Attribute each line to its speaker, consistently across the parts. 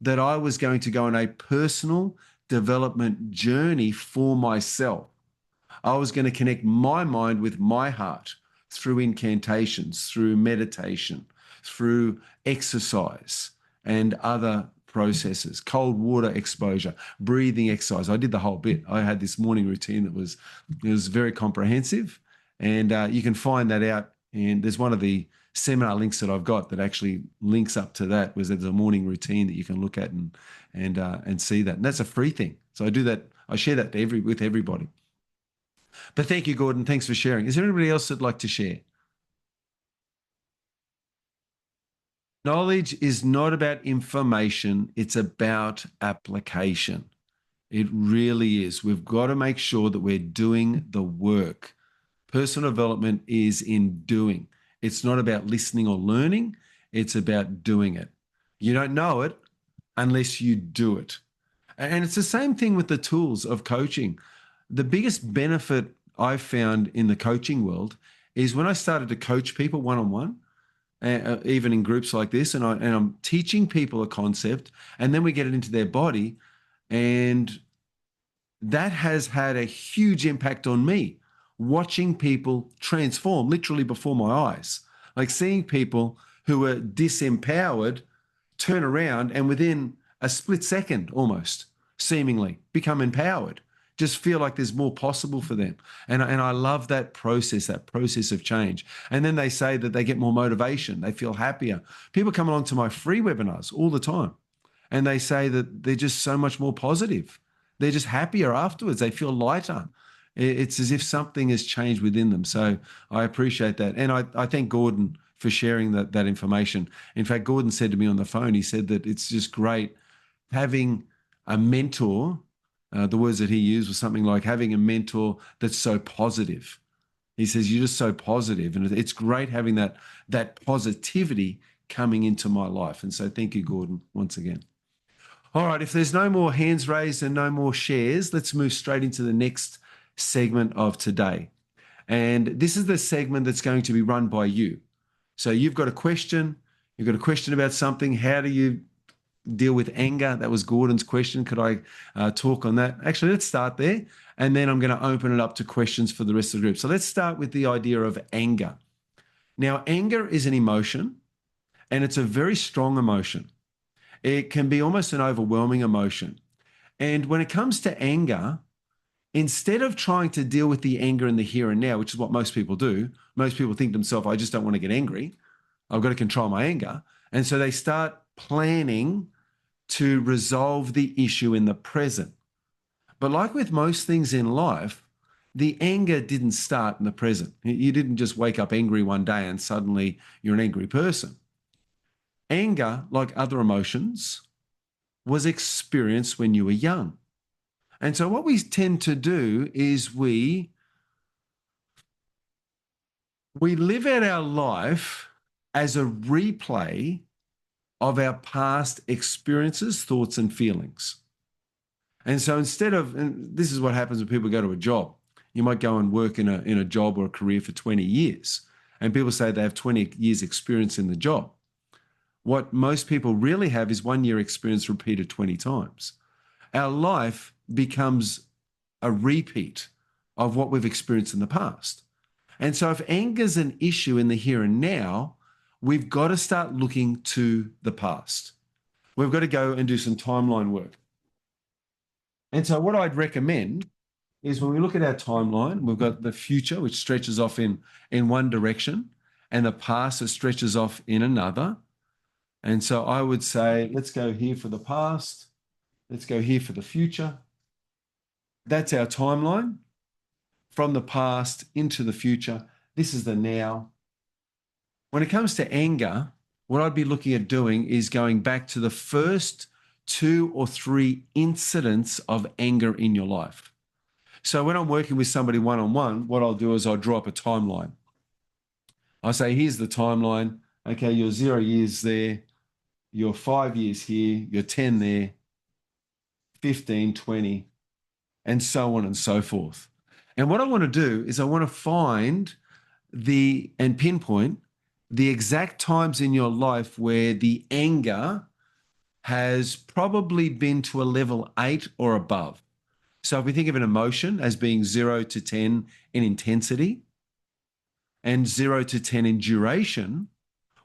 Speaker 1: that I was going to go on a personal development journey for myself. I was going to connect my mind with my heart through incantations, through meditation, through exercise and other processes, cold water exposure, breathing exercise. I did the whole bit. I had this morning routine that was very comprehensive, and you can find that out. And there's one of the seminar links that I've got that actually links up to that. Was there's a morning routine that you can look at and see that, and that's a free thing. So I do that. I share that with everybody. But thank you, Gordon. Thanks for sharing. Is there anybody else that'd like to share? Knowledge is not about information. It's about application. It really is. We've got to make sure that we're doing the work. Personal development is in doing. It's not about listening or learning. It's about doing it. You don't know it unless you do it. And it's the same thing with the tools of coaching. The biggest benefit I've found in the coaching world is when I started to coach people one-on-one, even in groups like this, and I'm teaching people a concept, and then we get it into their body, and that has had a huge impact on me, watching people transform literally before my eyes, like seeing people who were disempowered turn around and within a split second almost seemingly become empowered, just feel like there's more possible for them. And I love that process of change. And then they say that they get more motivation, they feel happier. People come along to my free webinars all the time, and they say that they're just so much more positive. They're just happier afterwards. They feel lighter. It's as if something has changed within them. So I appreciate that. And I thank Gordon for sharing that information. In fact, Gordon said to me on the phone, he said that it's just great having a mentor. The words that he used was something like having a mentor that's so positive. He says, you're just so positive. And it's great having that positivity coming into my life. And so thank you, Gordon, once again. All right, if there's no more hands raised and no more shares, let's move straight into the next segment of today. And this is the segment that's going to be run by you. So you've got a question about something. How do you deal with anger? That was Gordon's question. Could I talk on that? Actually, let's start there, and then I'm going to open it up to questions for the rest of the group. So let's start with the idea of anger. Now, anger is an emotion, and it's a very strong emotion. It can be almost an overwhelming emotion. And when it comes to anger, instead of trying to deal with the anger in the here and now, which is what most people do, most people think to themselves, I just don't want to get angry. I've got to control my anger. And so they start planning to resolve the issue in the present. But like with most things in life, the anger didn't start in the present. You didn't just wake up angry one day and suddenly you're an angry person. Anger, like other emotions, was experienced when you were young. And so what we tend to do is we live out our life as a replay of our past experiences, thoughts, and feelings. And so and this is what happens when people go to a job. You might go and work in a job or a career for 20 years, and people say they have 20 years experience in the job. What most people really have is 1 year experience repeated 20 times. Our life becomes a repeat of what we've experienced in the past. And so if anger's an issue in the here and now, we've got to start looking to the past. We've got to go and do some timeline work. And so what I'd recommend is when we look at our timeline, we've got the future, which stretches off in one direction, and the past that stretches off in another. And so I would say, let's go here for the past. Let's go here for the future. That's our timeline from the past into the future. This is the now. When it comes to anger, what I'd be looking at doing is going back to the first 2 or 3 incidents of anger in your life. So when I'm working with somebody one-on-one, what I'll do is I'll draw up a timeline. I'll say, here's the timeline. Okay, you're 0 years there. You're 5 years here. You're 10 there. 15, 20, and so on and so forth. And what I want to do is I want to find and pinpoint the exact times in your life where the anger has probably been to a level 8 or above. So if we think of an emotion as being 0 to 10 in intensity and 0 to 10 in duration,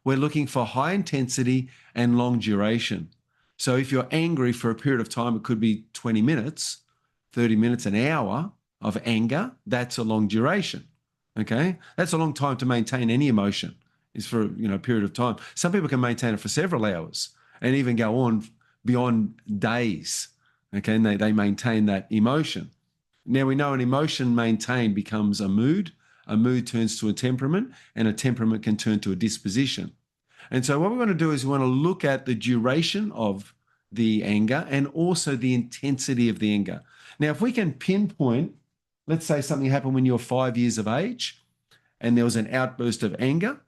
Speaker 1: we're looking for high intensity and long duration. So if you're angry for a period of time, it could be 20 minutes, 30 minutes, an hour of anger. That's a long duration. Okay. That's a long time to maintain any emotion, is for a period of time. Some people can maintain it for several hours and even go on beyond days. Okay. And they maintain that emotion. Now we know an emotion maintained becomes a mood turns to a temperament, and a temperament can turn to a disposition. And so what we want to do is we want to look at the duration of the anger and also the intensity of the anger. Now, if we can pinpoint, let's say something happened when you were 5 years of age and there was an outburst of anger,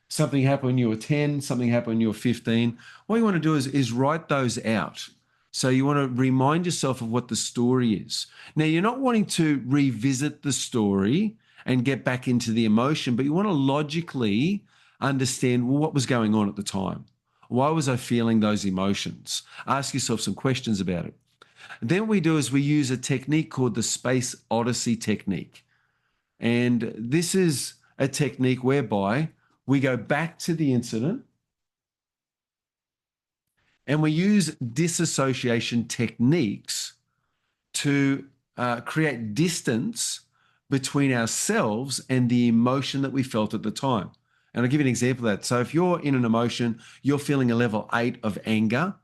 Speaker 1: something happened when you were 10, something happened when you were 15, what you want to do is write those out. So you want to remind yourself of what the story is. Now, you're not wanting to revisit the story and get back into the emotion, but you want to logically understand, well, what was going on at the time? Why was I feeling those emotions? Ask yourself some questions about it. Then what we do is we use a technique called the Space Odyssey technique. And this is a technique whereby we go back to the incident and we use disassociation techniques to create distance between ourselves and the emotion that we felt at the time. And I'll give you an example of that. So if you're in an emotion, you're feeling a level 8 of anger,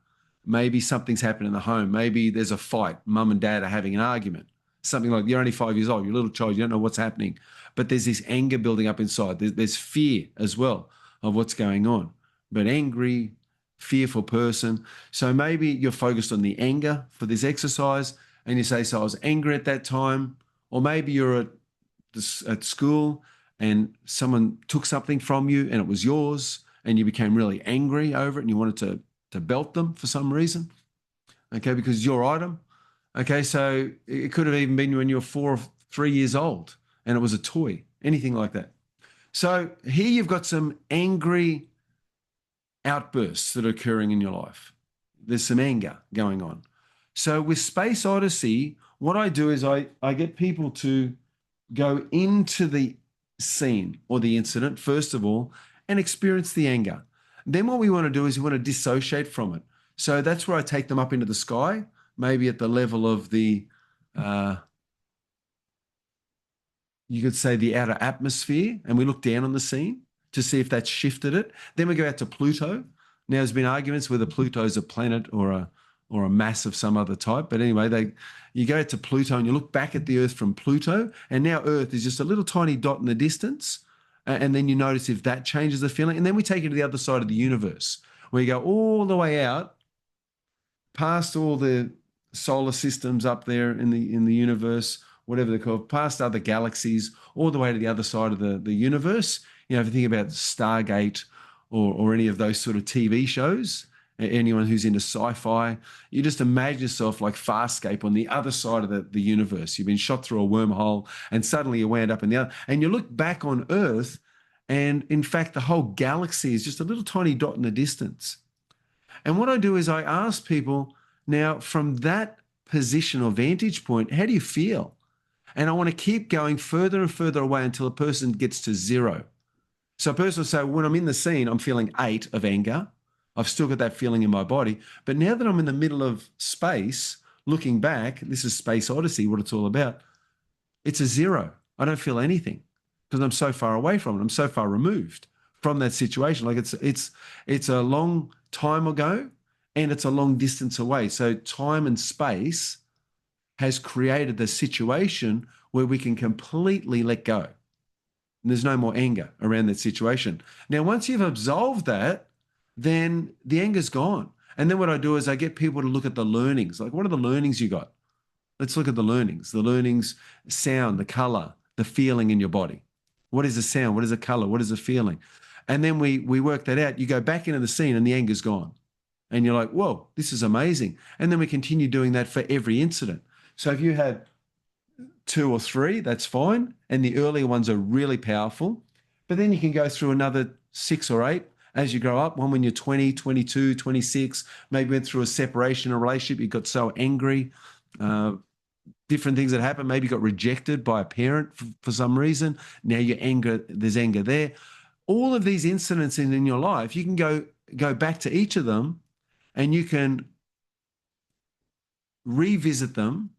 Speaker 1: maybe something's happened in the home. Maybe there's a fight. Mum and dad are having an argument. Something like, you're only 5 years old, you're a little child, you don't know what's happening. But there's this anger building up inside. There's fear as well of what's going on. But angry, fearful person. So maybe you're focused on the anger for this exercise and you say, so I was angry at that time. Or maybe you're at school and someone took something from you and it was yours and you became really angry over it and you wanted to belt them for some reason, okay, because it's your item. Okay, so it could have even been when you were 4 or 3 years old and it was a toy, anything like that. So here you've got some angry outbursts that are occurring in your life. There's some anger going on. So with Space Odyssey, what I do is I get people to go into the scene or the incident, first of all, and experience the anger. Then what we want to do is we want to dissociate from it. So that's where I take them up into the sky, maybe at the level of the, you could say the outer atmosphere, and we look down on the scene to see if that's shifted it. Then we go out to Pluto. Now, there's been arguments whether Pluto is a planet or a mass of some other type. But anyway, you go to Pluto and you look back at the Earth from Pluto, and now Earth is just a little tiny dot in the distance. And then you notice if that changes the feeling. And then we take it to the other side of the universe, where you go all the way out, past all the solar systems up there in the universe, whatever they're called, past other galaxies, all the way to the other side of the universe. You know, if you think about Stargate or any of those sort of TV shows, anyone who's into sci-fi, you just imagine yourself like Farscape on the other side of the universe. You've been shot through a wormhole and suddenly you wound up in the other. And you look back on Earth and in fact, the whole galaxy is just a little tiny dot in the distance. And what I do is I ask people, now from that position or vantage point, how do you feel? And I want to keep going further and further away until a person gets to 0. So a person will say, when I'm in the scene, I'm feeling 8 of anger. I've still got that feeling in my body. But now that I'm in the middle of space, looking back, this is Space Odyssey, what it's all about, it's a 0. I don't feel anything because I'm so far away from it. I'm so far removed from that situation. Like it's a long time ago and it's a long distance away. So time and space has created the situation where we can completely let go. And there's no more anger around that situation. Now, once you've absolved that, then the anger's gone. And then what I do is I get people to look at the learnings. Like, what are the learnings you got? Let's look at the learnings. The learnings, sound, the color, the feeling in your body. What is the sound? What is the color? What is the feeling? And then we work that out. You go back into the scene and the anger's gone. And you're like, whoa, this is amazing. And then we continue doing that for every incident. So if you had 2 or 3, that's fine. And the earlier ones are really powerful. But then you can go through another 6 or 8, as you grow up, one when you're 20, 22, 26, maybe went through a separation, a relationship, you got so angry, different things that happen. Maybe you got rejected by a parent for some reason. Now there's anger there. All of these incidents in your life, you can go back to each of them and you can revisit them,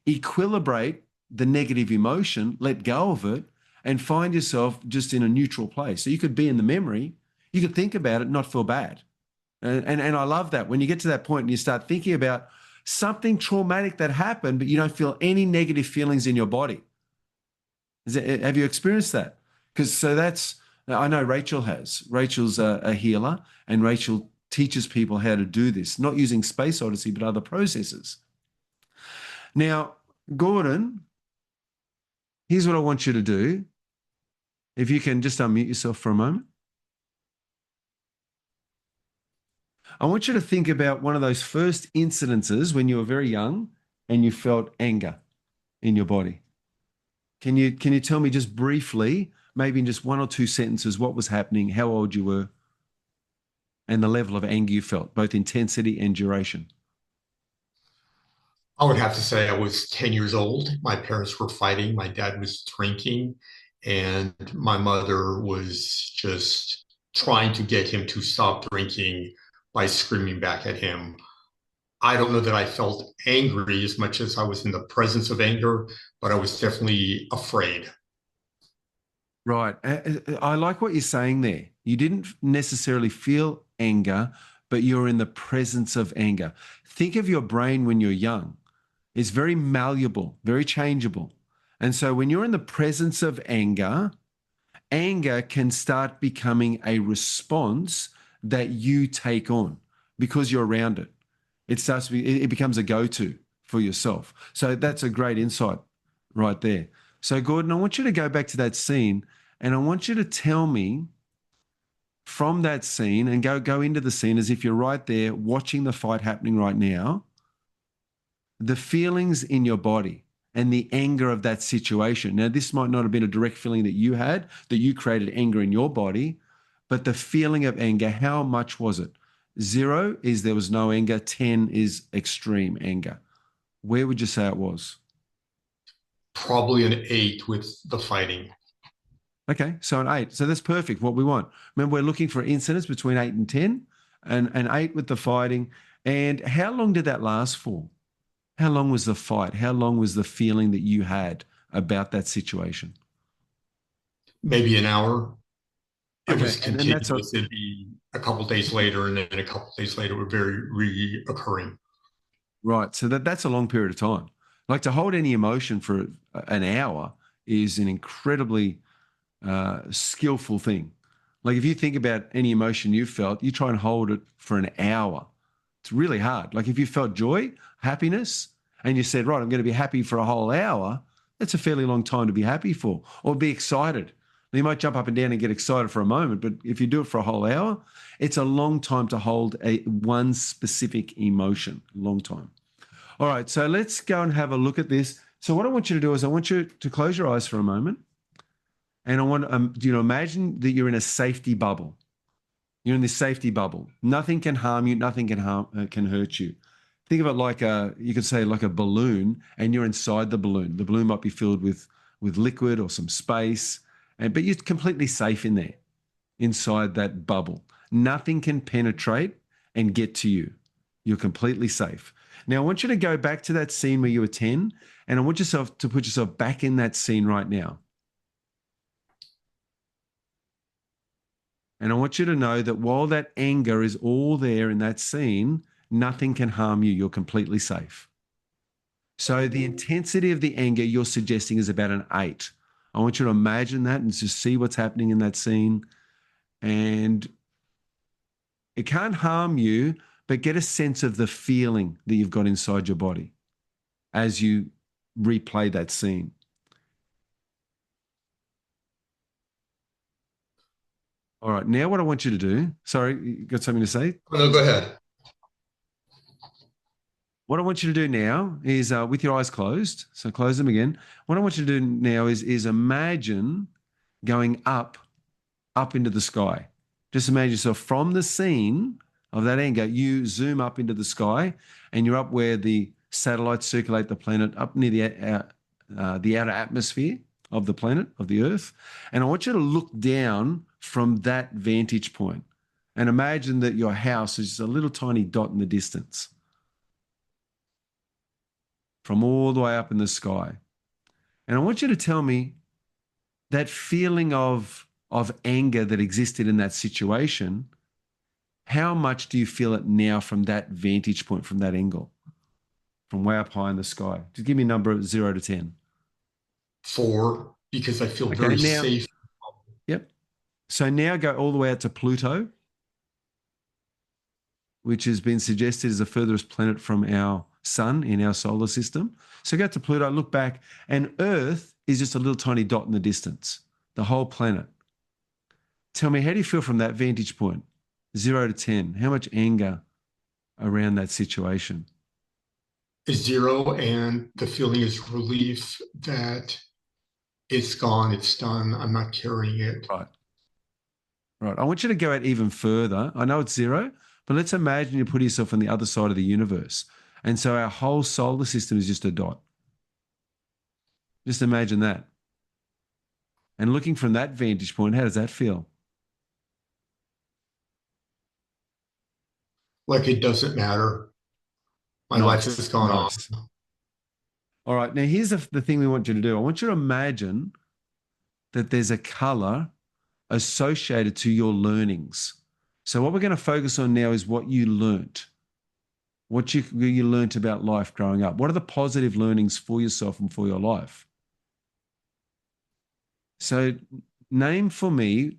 Speaker 1: equilibrate the negative emotion, let go of it, and find yourself just in a neutral place. So you could be in the memory, you could think about it, not feel bad. And I love that. When you get to that point and you start thinking about something traumatic that happened, but you don't feel any negative feelings in your body. Have you experienced that? I know Rachel has. Rachel's a healer, and Rachel teaches people how to do this, not using Space Odyssey, but other processes. Now, Gordon, here's what I want you to do. If you can just unmute yourself for a moment. I want you to think about one of those first incidences when you were very young and you felt anger in your body. Can you tell me just briefly, maybe in just one or two sentences, what was happening, how old you were, and the level of anger you felt, both intensity and duration?
Speaker 2: I would have to say I was 10 years old. My parents were fighting. My dad was drinking, and my mother was just trying to get him to stop drinking by screaming back at him. I don't know that I felt angry as much as I was in the presence of anger, but I was definitely afraid.
Speaker 1: Right. I like what you're saying there. You didn't necessarily feel anger, but you're in the presence of anger. Think of your brain when you're young. It's very malleable, very changeable. And so when you're in the presence of anger, anger can start becoming a response that you take on because you're around it. It becomes a go-to for yourself. So that's a great insight right there. So Gordon, I want you to go back to that scene and I want you to tell me from that scene and go into the scene as if you're right there watching the fight happening right now, the feelings in your body and the anger of that situation. Now, this might not have been a direct feeling that you had, that you created anger in your body, but the feeling of anger, how much was it? 0 is there was no anger, 10 is extreme anger. Where would you say it was?
Speaker 2: Probably an 8 with the fighting.
Speaker 1: Okay, so an 8. So that's perfect, what we want. Remember, we're looking for incidents between 8 and 10, and an 8 with the fighting. And how long did that last for? How long was the fight? How long was the feeling that you had about that situation?
Speaker 2: Maybe an hour. It
Speaker 1: Okay,
Speaker 2: was
Speaker 1: and that's a
Speaker 2: continuous. It'd be a couple days later, and then a couple days later, it would very reoccurring.
Speaker 1: right. So that's a long period of time. Like to hold any emotion for an hour is an incredibly skillful thing. Like if you think about any emotion you felt, you try and hold it for an hour. It's really hard. Like if you felt joy, happiness, and you said, right, I'm going to be happy for a whole hour, that's a fairly long time to be happy for, or be excited. You might jump up and down and get excited for a moment, but if you do it for a whole hour, it's a long time to hold one specific emotion, long time. All right, so let's go and have a look at this. So what I want you to do is I want you to close your eyes for a moment, and I want you to imagine that you're in a safety bubble. You're in this safety bubble. Nothing can harm you. Nothing can hurt you. Think of it like you could say like a balloon, and you're inside the balloon. The balloon might be filled with liquid or some space, but you're completely safe in there, inside that bubble. Nothing can penetrate and get to you. You're completely safe. Now I want you to go back to that scene where you were 10, and I want yourself to put yourself back in that scene right now. And I want you to know that while that anger is all there in that scene, nothing can harm you. You're completely safe. So the intensity of the anger you're suggesting is about an 8. I want you to imagine that and just see what's happening in that scene. And it can't harm you, but get a sense of the feeling that you've got inside your body as you replay that scene. All right, now what I want you to do, sorry, you got something to say?
Speaker 2: Oh, no, go ahead.
Speaker 1: What I want you to do now is, with your eyes closed, so close them again. What I want you to do now is imagine going up into the sky. Just imagine yourself from the scene of that anger. You zoom up into the sky, and you're up where the satellites circulate the planet, up near the outer atmosphere of the planet, of the Earth. And I want you to look down from that vantage point and imagine that your house is just a little tiny dot in the distance from all the way up in the sky. And I want you to tell me that feeling of anger that existed in that situation, how much do you feel it now from that vantage point, from that angle, from way up high in the sky? Just give me a number of 0 to 10.
Speaker 2: 4, because I feel
Speaker 1: Okay,
Speaker 2: very
Speaker 1: now,
Speaker 2: safe.
Speaker 1: yep. So now go all the way out to Pluto, which has been suggested as the furthest planet from our sun in our solar system. So go to Pluto, look back, and Earth is just a little tiny dot in the distance, the whole planet. Tell me, how do you feel from that vantage point? 0 to 10. How much anger around that situation?
Speaker 2: Is 0, and the feeling is relief that it's gone, it's done, I'm not carrying it.
Speaker 1: Right. Right. I want you to go out even further. I know it's 0, but let's imagine you put yourself on the other side of the universe. And so our whole solar system is just a dot. Just imagine that. And looking from that vantage point, how does that feel?
Speaker 2: Like it doesn't matter. My life
Speaker 1: Nice.
Speaker 2: has gone on.
Speaker 1: Nice. All right. Now, here's the thing we want you to do. I want you to imagine that there's a color associated to your learnings. So what we're going to focus on now is what you learnt, what you learnt about life growing up. What are the positive learnings for yourself and for your life? So name for me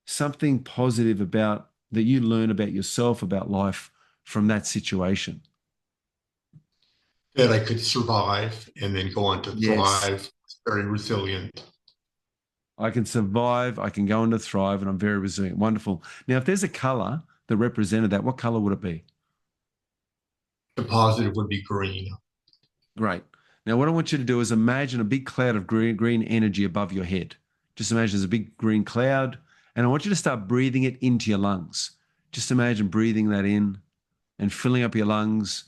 Speaker 1: something positive about that you learn about yourself, about life from that situation.
Speaker 2: That I could survive and then go on to
Speaker 1: Yes.
Speaker 2: thrive. Very resilient.
Speaker 1: I can survive, I can go on to thrive, and I'm very resilient. Wonderful. Now, if there's a color that represented that, what color would it be?
Speaker 2: The positive would be green.
Speaker 1: Great. Now, what I want you to do is imagine a big cloud of green energy above your head. Just imagine there's a big green cloud, and I want you to start breathing it into your lungs. Just imagine breathing that in and filling up your lungs,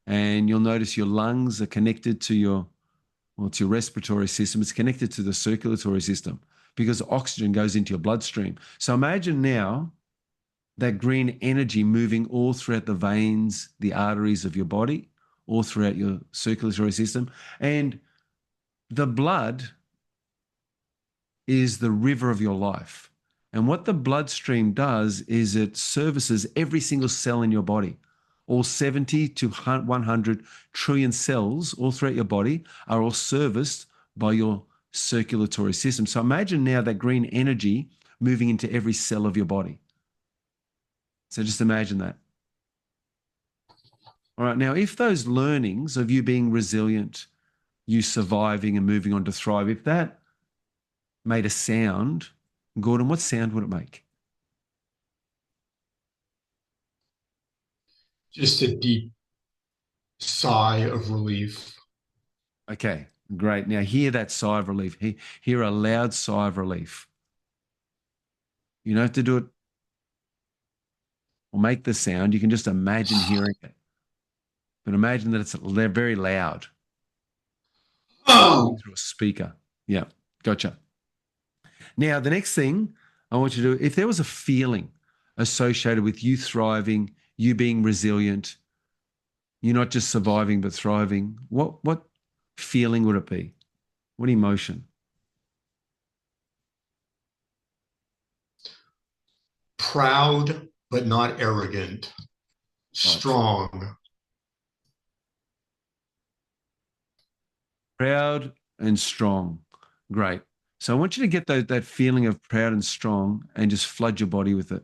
Speaker 1: and you'll notice your lungs are connected to it's your respiratory system. It's connected to the circulatory system because oxygen goes into your bloodstream. So imagine now that green energy moving all throughout the veins, the arteries of your body, all throughout your circulatory system. And the blood is the river of your life. And what the bloodstream does is it services every single cell in your body. All 70 to 100 trillion cells all throughout your body are all serviced by your circulatory system. So imagine now that green energy moving into every cell of your body. So just imagine that. All right. Now, if those learnings of you being resilient, you surviving and moving on to thrive, if that made a sound, Gordon, what sound would it make?
Speaker 2: Just a deep sigh of relief.
Speaker 1: Okay, great. Now hear that sigh of relief. Hear a loud sigh of relief. You don't have to do it or make the sound. You can just imagine hearing it. But imagine that they're very loud.
Speaker 2: Oh,
Speaker 1: Through a speaker. Yeah, gotcha. Now, the next thing I want you to do, if there was a feeling associated with you thriving, you being resilient, you're not just surviving but thriving, what feeling would it be? What emotion?
Speaker 2: proud, but not arrogant.
Speaker 1: Right.
Speaker 2: Strong.
Speaker 1: Proud and strong. Great. So I want you to get that feeling of proud and strong and just flood your body with it.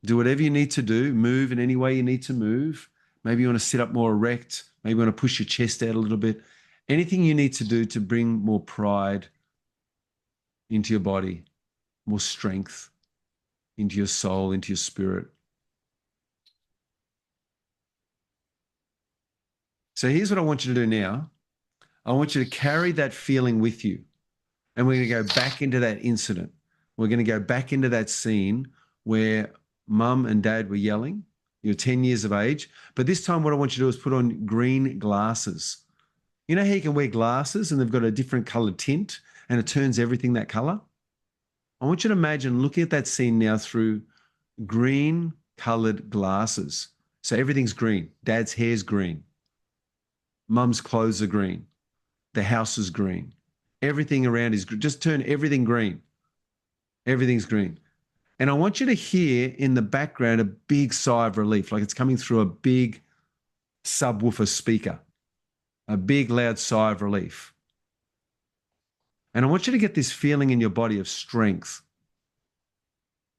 Speaker 1: Do whatever you need to do. Move in any way you need to move. Maybe you want to sit up more erect. Maybe you want to push your chest out a little bit. Anything you need to do to bring more pride into your body, more strength into your soul, into your spirit. So here's what I want you to do now. I want you to carry that feeling with you. And we're going to go back into that incident. We're going to go back into that scene where mum and dad were yelling. You're 10 years of age. But this time, what I want you to do is put on green glasses. You know how you can wear glasses and they've got a different colored tint and it turns everything that color? I want you to imagine looking at that scene now through green colored glasses. So everything's green. Dad's hair's green. Mum's clothes are green. The house is green. Everything around is green. Just turn everything green. Everything's green. And I want you to hear in the background a big sigh of relief, like it's coming through a big subwoofer speaker, a big loud sigh of relief. And I want you to get this feeling in your body of strength,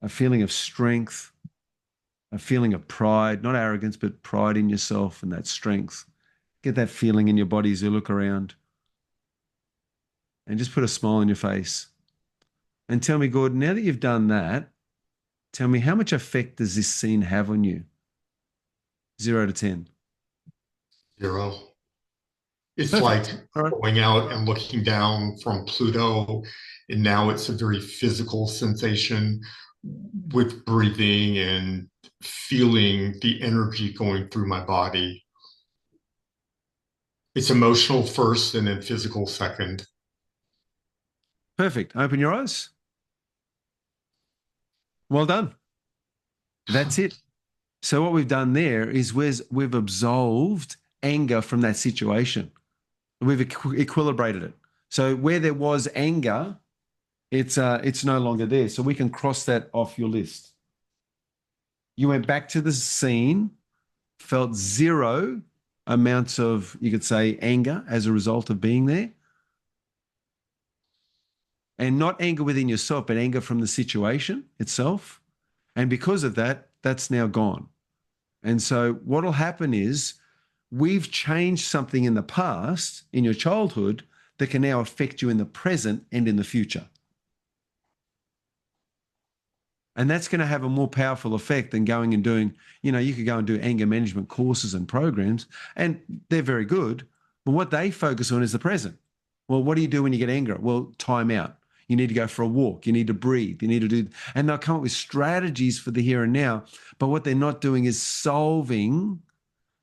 Speaker 1: a feeling of strength, a feeling of pride, not arrogance, but pride in yourself and that strength. Get that feeling in your body as you look around. And just put a smile on your face. And tell me, Gordon, now that you've done that, tell me, how much effect does this scene have on you? 0 to 10.
Speaker 2: 0. It's
Speaker 1: Perfect.
Speaker 2: like going out and looking down from Pluto, and now it's a very physical sensation with breathing and feeling the energy going through my body. It's emotional first and then physical second.
Speaker 1: Perfect. Open your eyes. Well done. That's it. So what we've done there is we've absolved anger from that situation. We've equilibrated it. So where there was anger, it's no longer there. So we can cross that off your list. You went back to the scene, felt 0 amounts of, you could say, anger as a result of being there. And not anger within yourself, but anger from the situation itself. And because of that, that's now gone. And so what will happen is we've changed something in the past, in your childhood, that can now affect you in the present and in the future. And that's going to have a more powerful effect than going and doing, you could go and do anger management courses and programs, and they're very good. But what they focus on is the present. Well, what do you do when you get angry? Well, time out. You need to go for a walk. You need to breathe. You need to do, and they'll come up with strategies for the here and now. But what they're not doing is solving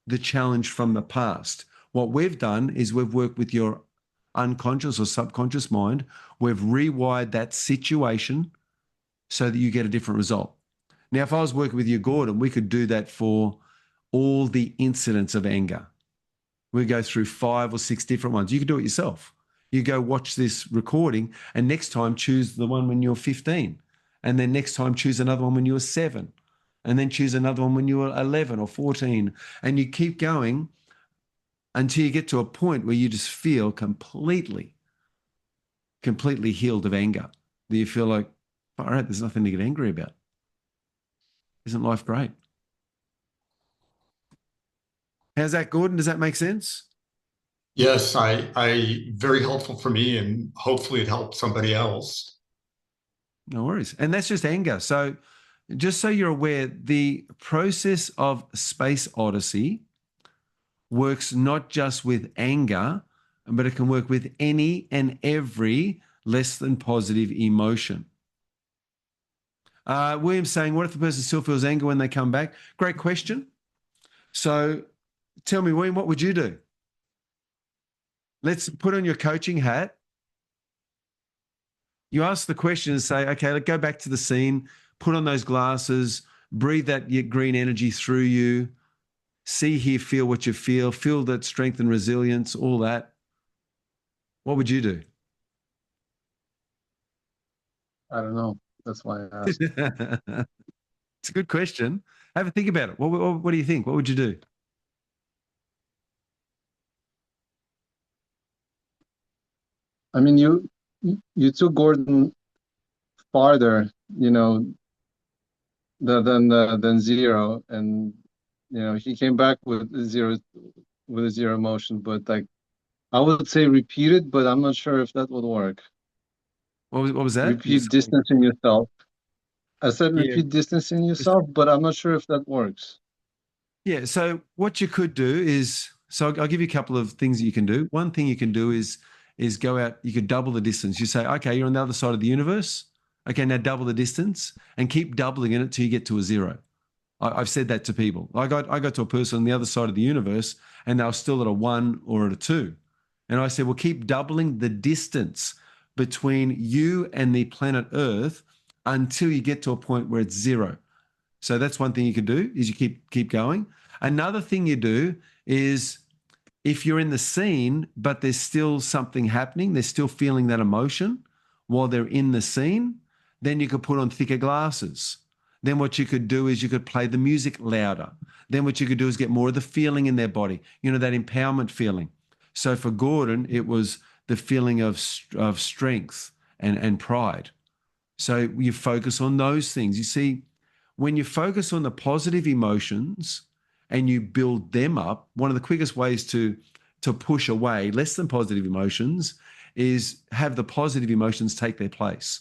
Speaker 1: the challenge from the past. What we've done is we've worked with your unconscious or subconscious mind. We've rewired that situation so that you get a different result. Now, if I was working with you, Gordon, we could do that for all the incidents of anger. We go through 5 or 6 different ones. You can do it yourself. You go watch this recording, and next time choose the one when you're 15. And then next time choose another one when you were 7. And then choose another one when you were 11 or 14. And you keep going until you get to a point where you just feel completely healed of anger. That you feel like, all right, there's nothing to get angry about. Isn't life great? How's that, Gordon? Does that make sense?
Speaker 2: Yes, I very helpful for me, and hopefully it helps somebody else.
Speaker 1: No worries. And that's just anger. So just so you're aware, the process of Space Odyssey works not just with anger, but it can work with any and every less than positive emotion. William's saying, what if the person still feels anger when they come back? Great question. So tell me, William, what would you do? Let's put on your coaching hat. You ask the question and say, okay, let's go back to the scene, put on those glasses, breathe that green energy through you, see, hear, feel what you feel that strength and resilience, all that. What would you do?
Speaker 3: I don't know. That's why I asked.
Speaker 1: It's a good question. Have a think about it. What do you think? What would you do?
Speaker 3: I mean, you took Gordon farther, than 0, and he came back with a zero emotion. But like, I would say repeat it, but I'm not sure if that would work.
Speaker 1: What was that?
Speaker 3: Repeat distancing yourself. I said
Speaker 1: Yeah.
Speaker 3: repeat distancing yourself, but I'm not sure if that works.
Speaker 1: Yeah. So what you could do is, so I'll give you a couple of things that you can do. One thing you can do is go out, you could double the distance. You say, okay, you're on the other side of the universe. Okay, now double the distance and keep doubling it till you get to a zero. I've said that to people. I got to a person on the other side of the universe and they were still at a 1 or at a 2. And I said, well, keep doubling the distance between you and the planet Earth until you get to a point where it's 0. So that's one thing you can do, is you keep going. Another thing you do is, if you're in the scene, but there's still something happening, they're still feeling that emotion while they're in the scene, then you could put on thicker glasses. Then what you could do is you could play the music louder. Then what you could do is get more of the feeling in their body, that empowerment feeling. So for Gordon, it was the feeling of strength and pride. So you focus on those things. You see, when you focus on the positive emotions and you build them up, one of the quickest ways to push away less than positive emotions is have the positive emotions take their place.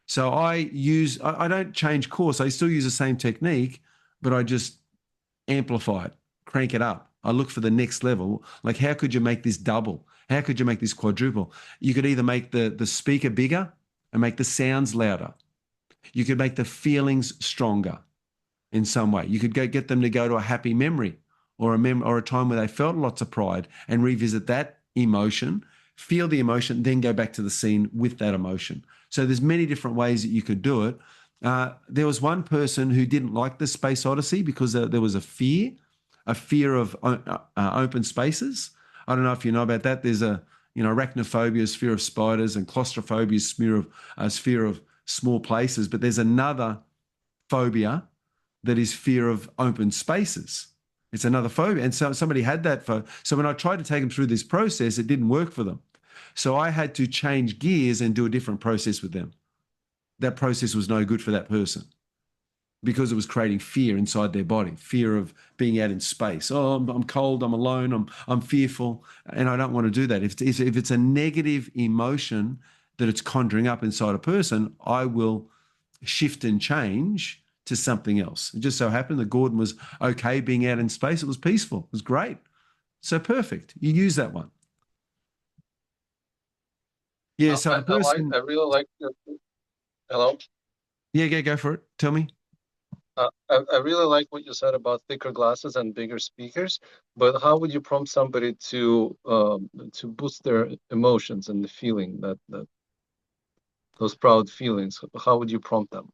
Speaker 1: So I don't change course. I still use the same technique, but I just amplify it, crank it up. I look for the next level. Like, how could you make this double? How could you make this quadruple? You could either make the speaker bigger and make the sounds louder. You could make the feelings stronger in some way. You could get them to go to a happy memory or a time where they felt lots of pride and revisit that emotion, feel the emotion, then go back to the scene with that emotion. So there's many different ways that you could do it. There was one person who didn't like the Space Odyssey because there was a fear of open spaces. I don't know if you know about that. There's arachnophobia, fear of spiders, and claustrophobia, fear of small places. But there's another phobia that is fear of open spaces. It's another phobia. And so somebody had that. So when I tried to take them through this process, it didn't work for them. So I had to change gears and do a different process with them. That process was no good for that person because it was creating fear inside their body, fear of being out in space. Oh, I'm cold, I'm alone, I'm fearful, and I don't want to do that. If it's a negative emotion that it's conjuring up inside a person, I will shift and change to something else. It just so happened that Gordon was okay being out in space. It was peaceful. It was great. So perfect. You use that one. Yeah, so
Speaker 3: I really like hello?
Speaker 1: Yeah, go for it. Tell me.
Speaker 3: I really like what you said about thicker glasses and bigger speakers, but how would you prompt somebody to boost their emotions and the feeling that those proud feelings? How would you prompt them?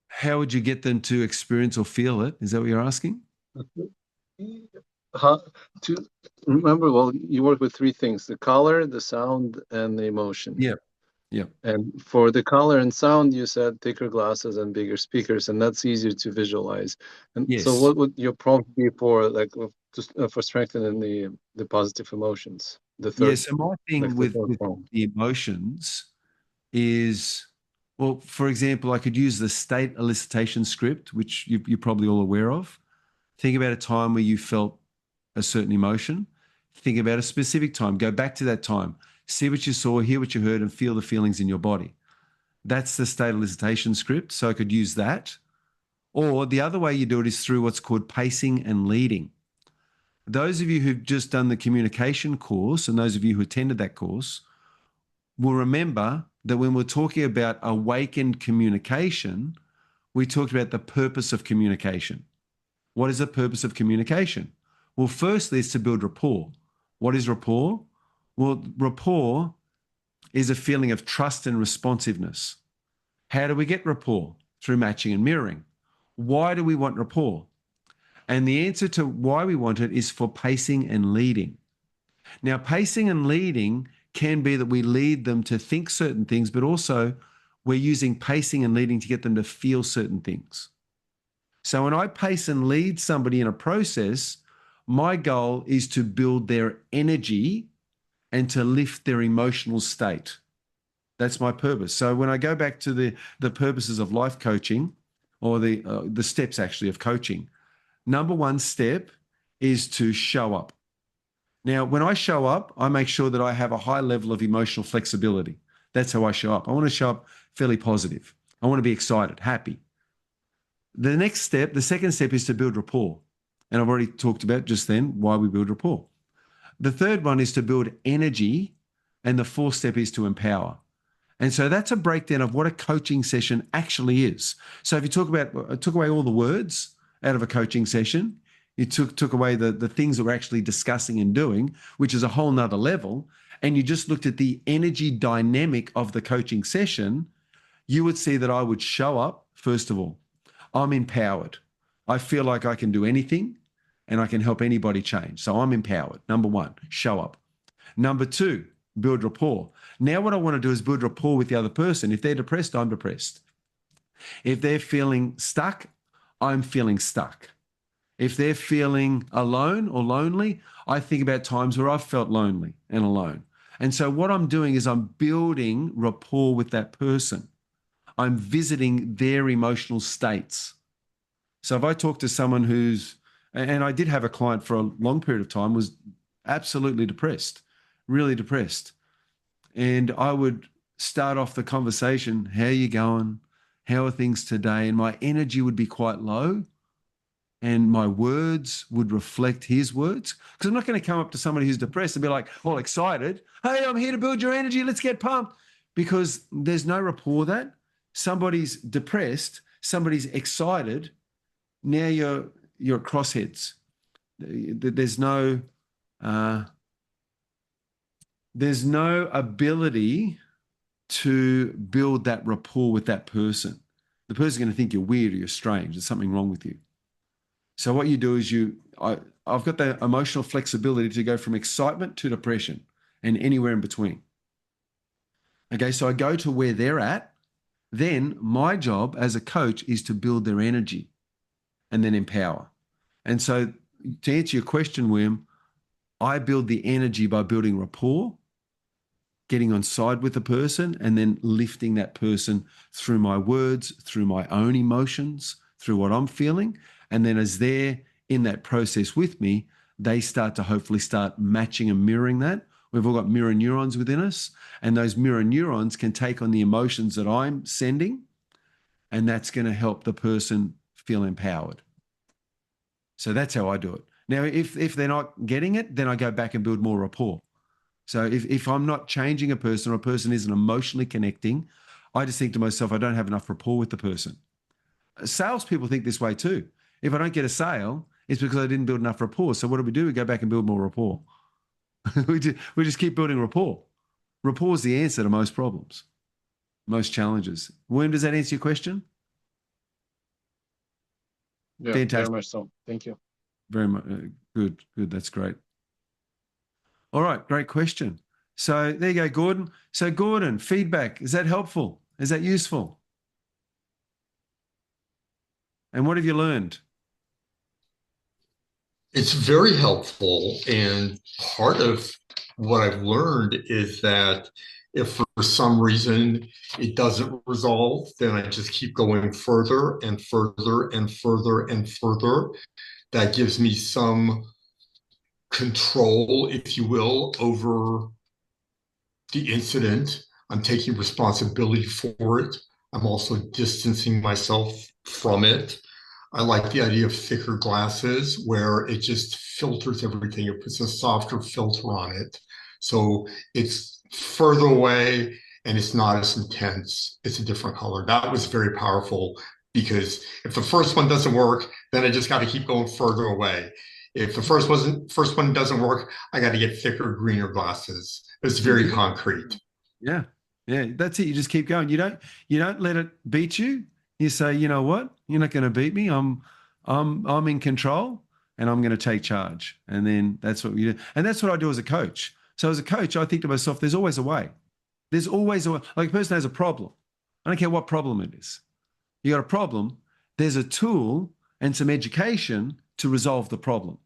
Speaker 1: How would you get them to experience or feel it? Is that what you're asking?
Speaker 3: How to remember? Well, you work with 3 things: the color, the sound, and the emotion.
Speaker 1: Yeah.
Speaker 3: And for the color and sound, you said thicker glasses and bigger speakers, and that's easier to visualize. And
Speaker 1: Yes.
Speaker 3: so, what would your prompt be for for strengthening the positive emotions? The third.
Speaker 1: Yeah. So my thing with the emotions is, well, for example, I could use the state elicitation script, which you're probably all aware of. Think about a time where you felt a certain emotion. Think about a specific time. Go back to that time. See what you saw, hear what you heard, and feel the feelings in your body. That's the state elicitation script. So I could use that. Or the other way you do it is through what's called pacing and leading. Those of you who've just done the communication course and those of you who attended that course will remember that when we're talking about awakened communication, we talked about the purpose of communication. What is the purpose of communication? Well, firstly, it's to build rapport. What is rapport? Well, rapport is a feeling of trust and responsiveness. How do we get rapport? Through matching and mirroring. Why do we want rapport? And the answer to why we want it is for pacing and leading. Now, pacing and leading can be that we lead them to think certain things, but also we're using pacing and leading to get them to feel certain things. So when I pace and lead somebody in a process, my goal is to build their energy and to lift their emotional state. That's my purpose. So when I go back to the purposes of life coaching, or the steps actually of coaching, number 1 step is to show up. Now, when I show up, I make sure that I have a high level of emotional flexibility. That's how I show up. I want to show up fairly positive. I want to be excited, happy. The next step, the second step, is to build rapport. And I've already talked about just then why we build rapport. The third one is to build energy. And the fourth step is to empower. And so that's a breakdown of what a coaching session actually is. So if you took away all the words out of a coaching session, you took away the things that we're actually discussing and doing, which is a whole nother level, and you just looked at the energy dynamic of the coaching session, you would see that I would show up, first of all. I'm empowered. I feel like I can do anything and I can help anybody change. So I'm empowered. Number one, show up. Number two, build rapport. Now what I want to do is build rapport with the other person. If they're depressed, I'm depressed. If they're feeling stuck, I'm feeling stuck. If they're feeling alone or lonely, I think about times where I've felt lonely and alone. And so what I'm doing is I'm building rapport with that person. I'm visiting their emotional states. So if I talk to someone and I did have a client for a long period of time, was absolutely depressed, really depressed. And I would start off the conversation, how are you going? How are things today? And my energy would be quite low and my words would reflect his words. Because I'm not going to come up to somebody who's depressed and be like, all excited, hey, I'm here to build your energy, let's get pumped. Because there's no rapport that. Somebody's depressed, somebody's excited, now you're at crossheads. There's no ability to build that rapport with that person. The person's going to think you're weird or you're strange. There's something wrong with you. So what you do is I've got the emotional flexibility to go from excitement to depression and anywhere in between. Okay, so I go to where they're at. Then my job as a coach is to build their energy and then empower. And so to answer your question, William, I build the energy by building rapport, getting on side with the person, and then lifting that person through my words, through my own emotions, through what I'm feeling. And then as they're in that process with me, they start to hopefully start matching and mirroring that. We've all got mirror neurons within us, and those mirror neurons can take on the emotions that I'm sending, and that's going to help the person feel empowered. So that's how I do it. Now, if they're not getting it, then I go back and build more rapport. So if I'm not changing a person or a person isn't emotionally connecting, I just think to myself, I don't have enough rapport with the person. Salespeople think this way too. If I don't get a sale, it's because I didn't build enough rapport. So what do? We go back and build more rapport. we just keep building rapport. Rapport is the answer to most problems, most challenges. William, does that answer your question?
Speaker 3: Yeah,
Speaker 1: fantastic.
Speaker 3: Very much so. Thank you.
Speaker 1: Very much. Good. That's great. All right. Great question. So there you go, Gordon. So Gordon, feedback. Is that helpful? Is that useful? And what have you learned?
Speaker 2: It's very helpful. And part of what I've learned is that if for some reason it doesn't resolve, then I just keep going further and further and further and further. That gives me some control, if you will, over the incident. I'm taking responsibility for it. I'm also distancing myself from it. I like the idea of thicker glasses where it just filters everything. It puts a softer filter on it. So it's further away and it's not as intense. It's a different color. That was very powerful because if the first one doesn't work, then I just got to keep going further away. If the first one doesn't work, I got to get thicker, greener glasses. It's very concrete.
Speaker 1: Yeah. That's it. You just keep going. You don't let it beat you. You say, you know what? You're not going to beat me. I'm in control, and I'm going to take charge. And then that's what we do. And that's what I do as a coach. So as a coach, I think to myself, there's always a way. There's always a way. Like a person has a problem. I don't care what problem it is. You got a problem. There's a tool and some education to resolve the problem.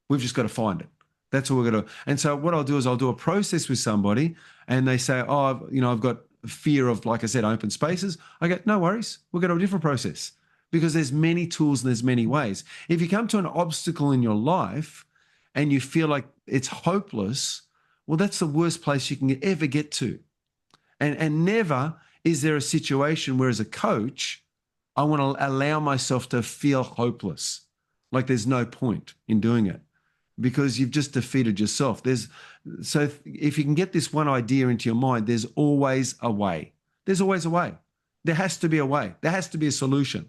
Speaker 1: We've just got to find it. That's what we're going to do. And so what I'll do is I'll do a process with somebody, and they say, oh, I've got fear of, like I said, open spaces. I go, no worries. We'll go to a different process because there's many tools and there's many ways. If you come to an obstacle in your life and you feel like it's hopeless, well, that's the worst place you can ever get to. And never is there a situation where as a coach, I want to allow myself to feel hopeless. Like there's no point in doing it because you've just defeated yourself. So if you can get this one idea into your mind, there's always a way. There's always a way. There has to be a way. There has to be a solution.